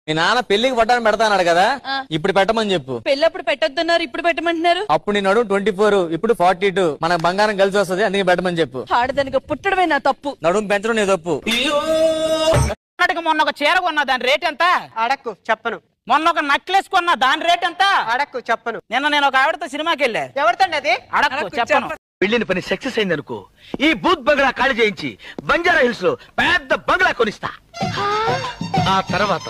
మీ నాన్న పెళ్లికి పట్టాను పెడతాన్నాడు కదా, ఇప్పుడు పెట్టమని చెప్పు. పెళ్ళప్పుడు పెట్టొద్దన్నారు, ఇప్పుడు పెట్టమంటున్నారు. అప్పుడు నీ నడుము 24, ఇప్పుడు 42. మనకు బంగారం కలిసి వస్తుంది, అందుకే పెట్టమని చెప్పు. ఆడదానికి పుట్టడమే నా తప్పు, నడుము పెంచడం నీ తప్పు. మొన్న ఒక చీర కొన్నా, దాని రేట్ ఎంత? అడక్కు చెప్పను. మొన్న ఒక నెక్లెస్ కొన్నా, దాని రేట్ ఎంత? అడక్కు చెప్పను. నేను ఒక ఆవిడతో సినిమాకి వెళ్ళా. ఎవరితండి అది? అడక్కు చెప్పను. వెళ్ళిన పని సక్సెస్ అయింది అనుకో, ఈ బూత్ బంగ్లా ఖాళీ చేయించి బంజారా హిల్స్ లో పెద్ద బంగ్లా కొనిస్తా. ఆ తర్వాత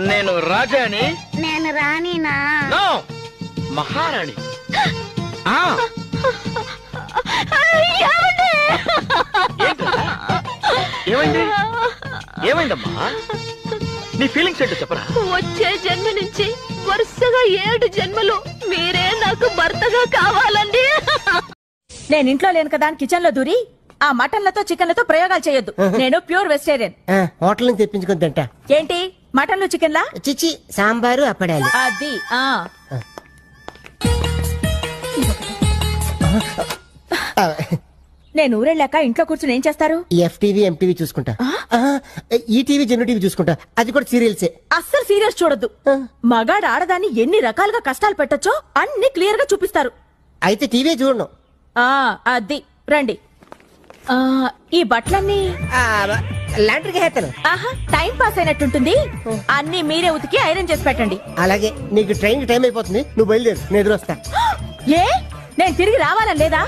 నేను రాజాని, నేను రాణినా? నో, మహారాణి. ఏమైంది? ఏమైందమ్మా? నీ ఫీలింగ్స్ ఏంటో చెప్పరా. వచ్చే జన్మ నుంచి వరుసగా 7 జన్మలు మీరే నాకు భర్తగా కావాలండి. నేను ఇంట్లో లేను కదా అని కిచెన్ లో దూరి ఆ మటన్లతో చికెన్లతో ప్రయోగాలు చేయొద్దు. నేను ప్యూర్ వెజిటేరియన్. హోటల్ నుంచి తెప్పించుకుని తింటా. ఏంటి మటన్లు చికెన్లా? చిచి, సాంబారు అప్పడాలి. అది నేను ఊరెళ్ళాక ఇంట్లో కూర్చుని ఏం చేస్తారు? ఎఫ్టీవీ ఎంటీవీ చూసుకుంటా. ఈ టీవీ జెన్యూ టీవీ చూసుకుంటా. అది కూడా సీరియల్సే. అస్సలు సీరియస్ చూడొద్దు. మగాడు ఆడదాన్ని ఎన్ని రకాలుగా కష్టాలు పెట్టొచ్చో అన్ని క్లియర్ గా చూపిస్తారు. అయితే టీవీ చూడను. అది రండి. ఈ బట్టలన్నీ లాండ్రీకి హేతను. Time pass అయినట్టుంటుంది. అన్ని మీరే ఉతికి ఐరన్ చేసి పెట్టండి. అలాగే. నీకు ట్రైన్ టైం అయిపోతుంది, నువ్వు బయలుదేరు, నేను ఎదురొస్తా. ఏ నేను తిరిగి రావాలని లేదా?